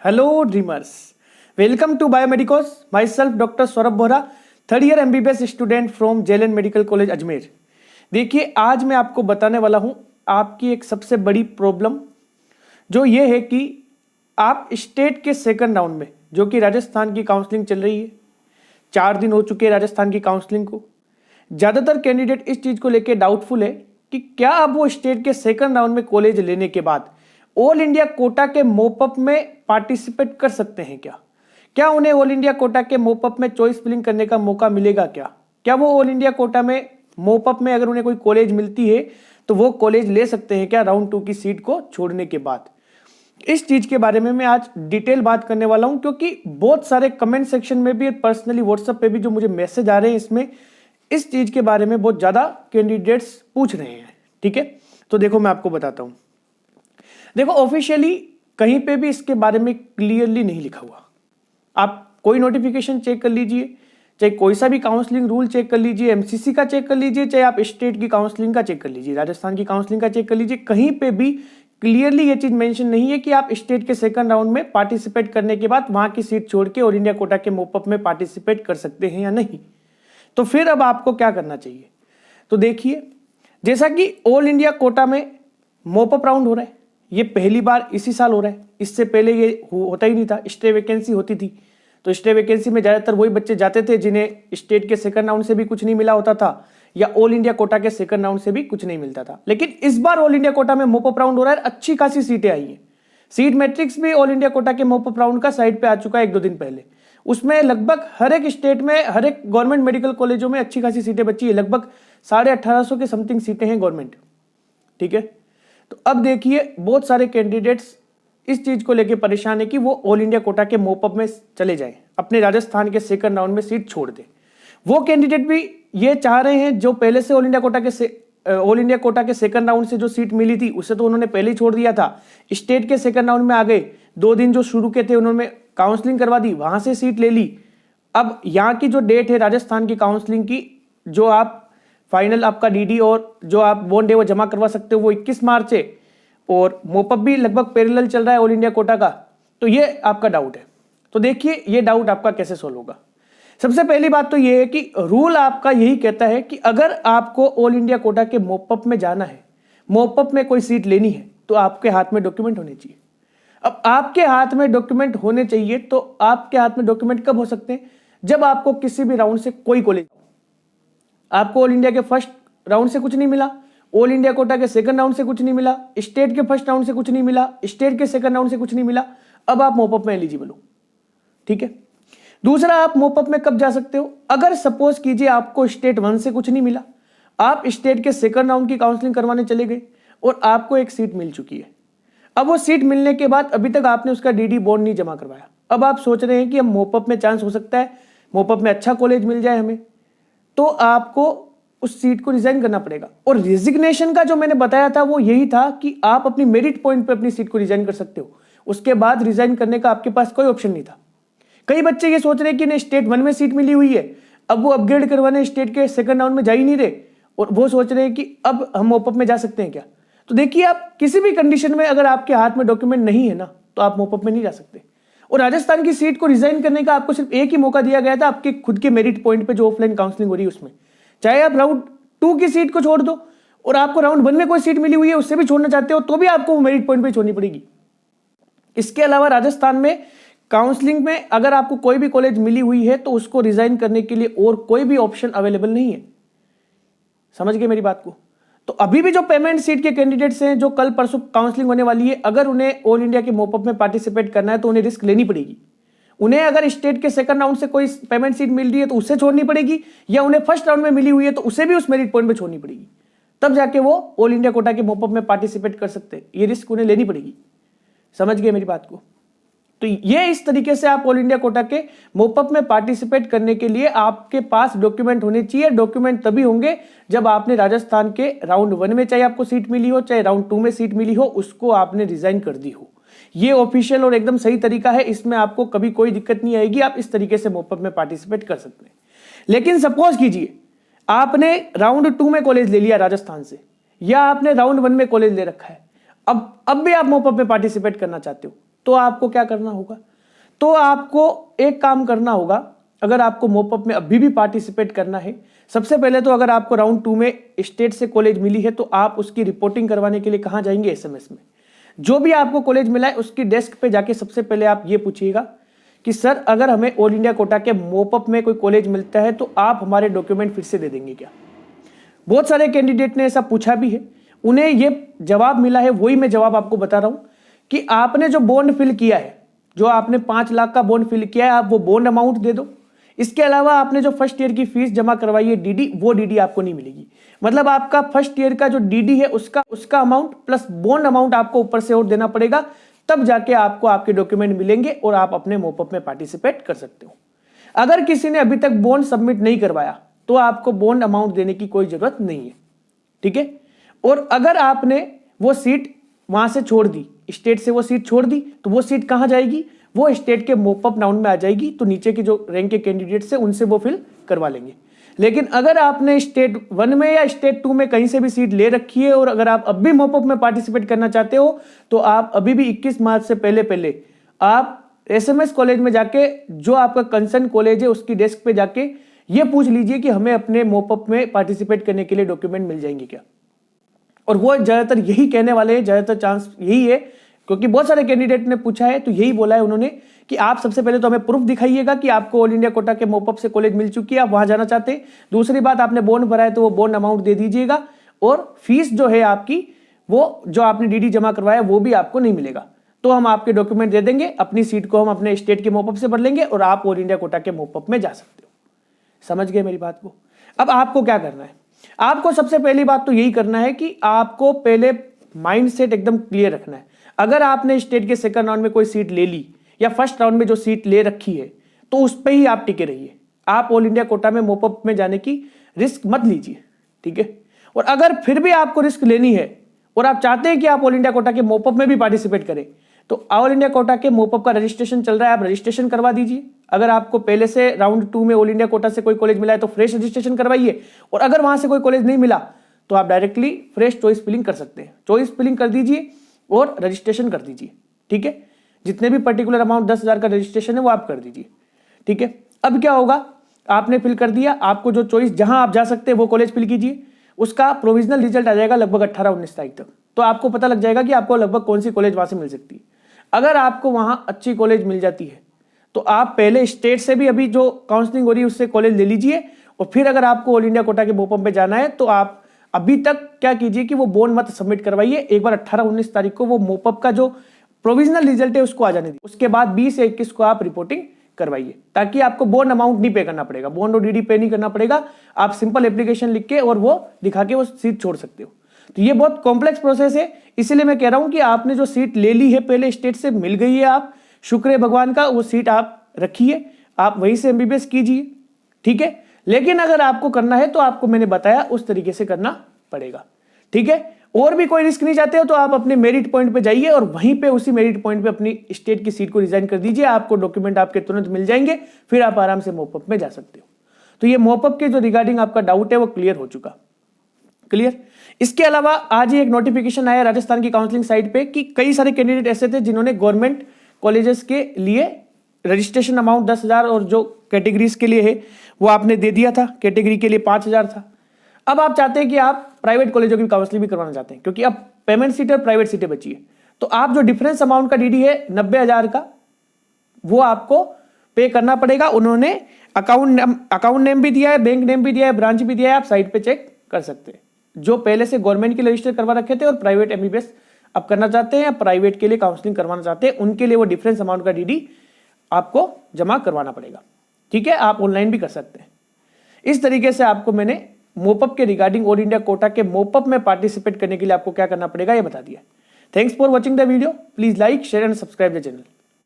Hello dreamers, welcome to Biomedicos. Myself Dr. Saurabh Bohra, third year MBBS student from JLN medical college Ajmer. देखिए आज मैं आपको बताने वाला हूँ आपकी एक सबसे बड़ी प्रॉब्लम, जो ये है कि आप स्टेट के सेकंड राउंड में, जो कि राजस्थान की काउंसलिंग चल रही है, 4 दिन हो चुके हैं राजस्थान की काउंसलिंग को। ज़्यादातर कैंडिडेट इस चीज़ को लेकर डाउटफुल है कि क्या अब वो स्टेट के सेकंड राउंड में कॉलेज लेने के बाद ऑल इंडिया कोटा के मोपअप में पार्टिसिपेट कर सकते हैं। क्या उन्हें ऑल इंडिया कोटा के मोपअप में चॉइस फिलिंग करने का मौका मिलेगा? क्या वो ऑल इंडिया कोटा में मोपअप में अगर उन्हें कोई कॉलेज मिलती है तो वो कॉलेज ले सकते हैं क्या राउंड 2 की सीट को छोड़ने के बाद? इस चीज के बारे में मैं आज डिटेल बात करने वाला हूं, क्योंकि बहुत सारे कमेंट सेक्शन में भी, पर्सनली व्हाट्सएप पे भी जो मुझे मैसेज आ रहे हैं, इसमें इस चीज के बारे में बहुत ज्यादा कैंडिडेट्स पूछ रहे हैं। ठीक है, तो देखो मैं आपको बताता हूं। देखो ऑफिशियली कहीं पे भी इसके बारे में क्लियरली नहीं लिखा हुआ। आप कोई नोटिफिकेशन चेक कर लीजिए, चाहे कोई सा भी काउंसलिंग रूल चेक कर लीजिए, एमसीसी का चेक कर लीजिए, चाहे आप स्टेट की काउंसलिंग का चेक कर लीजिए, राजस्थान की काउंसलिंग का चेक कर लीजिए, कहीं पे भी क्लियरली ये चीज मेंशन नहीं है कि आप स्टेट के सेकंड राउंड में पार्टिसिपेट करने के बाद वहां की सीट छोड़ के ऑल इंडिया कोटा के मोपअप में पार्टिसिपेट कर सकते हैं या नहीं। तो फिर अब आपको क्या करना चाहिए? तो देखिए, जैसा कि ऑल इंडिया कोटा में मोपअप राउंड हो रहा है, ये पहली बार इसी साल हो रहा है। इससे पहले ये होता ही नहीं था, स्टे वैकेंसी होती थी। तो स्टे वैकेंसी में ज़्यादातर वही बच्चे जाते थे जिन्हें स्टेट के सेकंड राउंड से भी कुछ नहीं मिला होता था, या ऑल इंडिया कोटा के सेकंड राउंड से भी कुछ नहीं मिलता था। लेकिन इस बार ऑल इंडिया कोटा में मोपअप राउंड हो रहा है, अच्छी खासी सीटें आई हैं। सीट मैट्रिक्स भी ऑल इंडिया कोटा के मोपअप राउंड का साइड पे आ चुका है 1-2 दिन पहले। उसमें लगभग हर एक स्टेट में, हर एक गवर्नमेंट मेडिकल कॉलेजों में अच्छी खासी सीटें बची है। लगभग 1850 के समथिंग सीटें हैं गवर्नमेंट। ठीक है, तो अब देखिए बहुत सारे कैंडिडेट्स इस चीज को लेके परेशान है कि वो ऑल इंडिया कोटा के मोपअप में चले जाएं, अपने राजस्थान के सेकंड राउंड में सीट छोड़ दें। वो कैंडिडेट भी ये चाह रहे हैं जो पहले से ऑल इंडिया कोटा के सेकंड राउंड से जो सीट मिली थी उसे तो उन्होंने पहले ही छोड़ दिया था, स्टेट के सेकंड राउंड में आ गए, 2 दिन जो शुरू के थे उन्होंने काउंसलिंग करवा दी, वहां से सीट ले ली। अब यहाँ की जो डेट है राजस्थान की काउंसलिंग की, जो आप फाइनल आपका डीडी और जो आप बॉन्ड है वो जमा करवा सकते हो, वो 21 मार्च है, और मोपअप भी लगभग पैरेलल चल रहा है ऑल इंडिया कोटा का। तो ये आपका डाउट है। तो देखिए ये डाउट आपका कैसे सोल्व होगा। सबसे पहली बात तो ये है कि रूल आपका यही कहता है कि अगर आपको ऑल इंडिया कोटा के मोपअप में जाना है, मोपअप में कोई सीट लेनी है, तो आपके हाथ में डॉक्यूमेंट होने चाहिए। अब आपके हाथ में डॉक्यूमेंट होने चाहिए, तो आपके हाथ में डॉक्यूमेंट कब हो सकते हैं? जब आपको किसी भी राउंड से कोई कॉलेज, आपको ऑल इंडिया के फर्स्ट राउंड से कुछ नहीं मिला, ऑल इंडिया कोटा के सेकंड राउंड से कुछ नहीं मिला, स्टेट के फर्स्ट राउंड से कुछ नहीं मिला, स्टेट के सेकंड राउंड से कुछ नहीं मिला, अब आप मोपअप में एलिजिबल हो। ठीक है, दूसरा, आप मोपअप में कब जा सकते हो? अगर सपोज कीजिए आपको स्टेट 1 से कुछ नहीं मिला, आप स्टेट के सेकंड राउंड की काउंसलिंग करवाने चले गए और आपको एक सीट मिल चुकी है। अब वो सीट मिलने के बाद अभी तक आपने उसका डीडी बॉन्ड नहीं जमा करवाया। अब आप सोच रहे हैं कि अब मोपअप में चांस हो सकता है, मोपअप में अच्छा कॉलेज मिल जाए हमें, तो आपको उस सीट को रिजाइन करना पड़ेगा। और रिजिग्नेशन का जो मैंने बताया था वो यही था कि आप अपनी मेरिट पॉइंट पे अपनी सीट को रिजाइन कर सकते हो, उसके बाद रिजाइन करने का आपके पास कोई ऑप्शन नहीं था। कई बच्चे ये सोच रहे हैं कि नहीं, स्टेट 1 में सीट मिली हुई है, अब वो अपग्रेड करवाने स्टेट के सेकंड राउंड में जा ही नहीं रहे, और वो सोच रहे हैं कि अब हम मोपअप में जा सकते हैं क्या? तो देखिए, आप किसी भी कंडीशन में अगर आपके हाथ में डॉक्यूमेंट नहीं है ना, तो आप मोपअप में नहीं जा सकते। और राजस्थान की सीट को रिजाइन करने का आपको सिर्फ एक ही मौका दिया गया था, आपके खुद के मेरिट पॉइंट पे जो ऑफलाइन काउंसलिंग हो रही है उसमें। चाहे आप राउंड 2 की सीट को छोड़ दो और आपको राउंड 1 में कोई सीट मिली हुई है उससे भी छोड़ना चाहते हो, तो भी आपको मेरिट पॉइंट पे छोड़नी पड़ेगी। इसके अलावा राजस्थान में काउंसलिंग में अगर आपको कोई भी कॉलेज मिली हुई है तो उसको रिजाइन करने के लिए और कोई भी ऑप्शन अवेलेबल नहीं है। समझ गए मेरी बात को? तो अभी भी जो पेमेंट सीट के कैंडिडेट्स हैं, जो कल परसों काउंसलिंग होने वाली है, अगर उन्हें ऑल इंडिया के मोपअप में पार्टिसिपेट करना है तो उन्हें रिस्क लेनी पड़ेगी। उन्हें अगर स्टेट के सेकंड राउंड से कोई पेमेंट सीट मिल रही है तो उससे छोड़नी पड़ेगी, या उन्हें फर्स्ट राउंड में मिली हुई है तो उसे भी उस मेरिट पॉइंट पे छोड़नी पड़ेगी, तब जाके वो ऑल इंडिया कोटा के मोपअप में पार्टिसिपेट कर सकते हैं। ये रिस्क उन्हें लेनी पड़ेगी। समझ गए मेरी बात को? तो ये इस तरीके से आप ऑल इंडिया कोटा के मोपअप में पार्टिसिपेट करने के लिए आपके पास डॉक्यूमेंट होने चाहिए। डॉक्यूमेंट तभी होंगे जब आपने राजस्थान के राउंड 1 में चाहे आपको सीट मिली हो, चाहे राउंड 2 में सीट मिली हो, उसको आपने रिजाइन कर दी हो। ये ऑफिशियल और एकदम सही तरीका है, इसमें आपको कभी कोई दिक्कत नहीं आएगी। आप इस तरीके से मोपअप में पार्टिसिपेट कर सकते हैं। लेकिन सपोज कीजिए आपने राउंड 2 में कॉलेज ले लिया राजस्थान से, या आपने राउंड 1 में कॉलेज ले रखा है, अब भी आप मोपअप में पार्टिसिपेट करना चाहते हो, तो आपको क्या करना होगा, तो आपको एक काम करना होगा। अगर आपको मोपअप में अभी भी पार्टिसिपेट करना है, सबसे पहले तो अगर आपको राउंड 2 में स्टेट से कॉलेज मिली है तो आप उसकी रिपोर्टिंग करवाने के लिए कहां जाएंगे, एसएमएस में। जो भी आपको कॉलेज मिला है उसकी डेस्क पे जाके सबसे पहले आप ये पूछिएगा कि सर अगर हमें ऑल इंडिया कोटा के मोपअप में कोई कॉलेज मिलता है तो आप हमारे डॉक्यूमेंट फिर से दे देंगे क्या। बहुत सारे कैंडिडेट ने ऐसा पूछा भी है, उन्हें ये जवाब मिला है। वही मैं जवाब आपको बता रहा हूं कि आपने जो बॉन्ड फिल किया है, जो आपने 5 लाख का बॉन्ड फिल किया है, आप वो बॉन्ड अमाउंट दे दो। इसके अलावा आपने जो फर्स्ट ईयर की फीस जमा करवाई है डीडी, वो डीडी आपको नहीं मिलेगी। मतलब आपका फर्स्ट ईयर का जो डीडी है उसका अमाउंट प्लस बॉन्ड अमाउंट आपको ऊपर से और देना पड़ेगा, तब जाके आपको आपके डॉक्यूमेंट मिलेंगे और आप अपने मोपअप में पार्टिसिपेट कर सकते हो। अगर किसी ने अभी तक बॉन्ड सबमिट नहीं करवाया तो आपको बॉन्ड अमाउंट देने की कोई जरूरत नहीं है, ठीक है। और अगर आपने वो सीट वहां से छोड़ दी, स्टेट से वो सीट छोड़ दी, तो वो सीट कहां जाएगी, वो स्टेट के मोपअप राउंड में आ जाएगी। तो नीचे के जो रैंक के कैंडिडेट्स है उनसे वो फिल करवा लेंगे। लेकिन अगर आपने स्टेट 1 में या स्टेट 2 में कहीं से भी सीट ले रखी है और अगर आप अब भी मोपअप में पार्टिसिपेट करना चाहते हो तो आप अभी भी 21 मार्च से पहले आप एसएमएस कॉलेज में जाके, जो आपका कंसर्न कॉलेज है उसकी डेस्क पे जाके ये पूछ लीजिए कि हमें अपने मोपअप में पार्टिसिपेट करने के लिए डॉक्यूमेंट मिल जाएंगे क्या। और वो ज्यादातर यही कहने वाले हैं, ज्यादातर चांस यही है, क्योंकि बहुत सारे कैंडिडेट ने पूछा है तो यही बोला है उन्होंने कि आप सबसे पहले तो हमें प्रूफ दिखाइएगा कि आपको ऑल इंडिया कोटा के मोपअप से कॉलेज मिल चुकी है, आप वहां जाना चाहते हैं। दूसरी बात, आपने बॉन्ड भरा है तो वो बॉन्ड अमाउंट दे दीजिएगा और फीस जो है आपकी, वो जो आपने डीडी जमा करवाया वो भी आपको नहीं मिलेगा। तो हम आपके डॉक्यूमेंट दे देंगे, अपनी सीट को हम अपने स्टेट के मोपअप से भर लेंगे और आप ऑल इंडिया कोटा के मोपअप में जा सकते हो। समझ गए मेरी बात को। अब आपको क्या करना है, आपको सबसे पहली बात तो यही करना है कि आपको पहले माइंड सेट एकदम क्लियर रखना है। अगर आपने स्टेट के सेकंड राउंड में कोई सीट ले ली या फर्स्ट राउंड में जो सीट ले रखी है तो उस पर ही आप टिके रहिए। आप ऑल इंडिया कोटा में मोपअप में जाने की रिस्क मत लीजिए, ठीक है। और अगर फिर भी आपको रिस्क लेनी है और आप चाहते हैं कि आप ऑल इंडिया कोटा के मोपअप में भी पार्टिसिपेट करें तो ऑल इंडिया कोटा के मोपअप का रजिस्ट्रेशन चल रहा है, आप रजिस्ट्रेशन करवा दीजिए। अगर आपको पहले से राउंड 2 में ऑल इंडिया कोटा से कोई कॉलेज मिला है तो फ्रेश रजिस्ट्रेशन करवाइए। और अगर वहां से कोई कॉलेज नहीं मिला तो आप डायरेक्टली फ्रेश चॉइस फिलिंग कर सकते हैं। चॉइस फिलिंग कर दीजिए और रजिस्ट्रेशन कर दीजिए, ठीक है। जितने भी पर्टिकुलर अमाउंट 10,000 का रजिस्ट्रेशन है वो आप कर दीजिए, ठीक है। अब क्या होगा, आपने फिल कर दिया, आपको जो चॉइस जहां आप जा सकते हैं वो कॉलेज फिल कीजिए। उसका प्रोविजनल रिजल्ट आ जाएगा लगभग 18-19 तारीख तक, तो आपको पता लग जाएगा कि आपको लगभग कौन सी कॉलेज वहां से मिल सकती है। अगर आपको वहां अच्छी कॉलेज मिल जाती है तो आप पहले स्टेट से भी अभी जो काउंसलिंग हो रही है उससे कॉलेज ले लीजिए। और फिर अगर आपको ऑल इंडिया कोटा के मोपअप में जाना है तो आप अभी तक क्या कीजिए कि वो बॉन्ड मत सबमिट करवाइए। एक बार 18-19 तारीख को वो मोपअप का जो प्रोविजनल रिजल्ट है उसको आ जाने दीजिए। उसके बाद 20 या 21 को आप रिपोर्टिंग करवाइए, ताकि आपको बॉन्ड अमाउंट नहीं पे करना पड़ेगा, बॉन्ड और डीडी पे नहीं करना पड़ेगा। आप सिंपल एप्लीकेशन लिख के और वो दिखा के वो सीट छोड़ सकते हो। तो ये बहुत कॉम्प्लेक्स प्रोसेस है, इसीलिए मैं कह रहा हूं कि आपने जो सीट ले ली है पहले स्टेट से मिल गई है, आप शुक्र है भगवान का, वो सीट आप रखिए, आप वहीं से एमबीबीएस कीजिए, ठीक है। लेकिन अगर आपको करना है तो आपको मैंने बताया उस तरीके से करना पड़ेगा, ठीक है। और भी कोई रिस्क नहीं चाहते हो तो आप अपने मेरिट पॉइंट पे जाइए और वहीं पे उसी मेरिट पॉइंट पे अपनी स्टेट की सीट को रिजाइन कर दीजिए। आपको डॉक्यूमेंट आपके तुरंत मिल जाएंगे, फिर आप आराम से मोपअप में जा सकते हो। तो ये मोपअप के जो रिगार्डिंग आपका डाउट है वो क्लियर हो चुका, क्लियर। इसके अलावा आज ही एक नोटिफिकेशन आया राजस्थान की काउंसलिंग साइट पे कि कई सारे कैंडिडेट ऐसे थे जिन्होंने गवर्नमेंट कॉलेजेस के लिए रजिस्ट्रेशन अमाउंट 10,000 और जो कैटेगरीज के लिए है वो आपने दे दिया था। कैटेगरी के लिए 5,000 था। अब आप चाहते हैं कि आप प्राइवेट कॉलेजों की काउंसलिंग भी करवाना चाहते हैं, क्योंकि अब पेमेंट सीटें और प्राइवेट सीटें बची है। तो आप जो डिफरेंस अमाउंट का डीडी है 90,000 का, वो आपको पे करना पड़ेगा। उन्होंने अकाउंट नेम भी दिया है, बैंक नेम भी दिया है, ब्रांच भी दिया है, आप साइट पे चेक कर सकते हैं। जो पहले से गवर्नमेंट के लिए रजिस्टर करवा रखे थे और प्राइवेट एमबीबीएस अब करना चाहते हैं या प्राइवेट के लिए काउंसलिंग करवाना चाहते हैं, उनके लिए वो डिफरेंस अमाउंट का डीडी आपको जमा करवाना पड़ेगा, ठीक है। आप ऑनलाइन भी कर सकते हैं। इस तरीके से आपको मैंने मोपअप के रिगार्डिंग ऑल इंडिया कोटा के मोपअप में पार्टिसिपेट करने के लिए आपको क्या करना पड़ेगा ये बता दिया। Thanks for watching the video. Please like, share and subscribe the channel.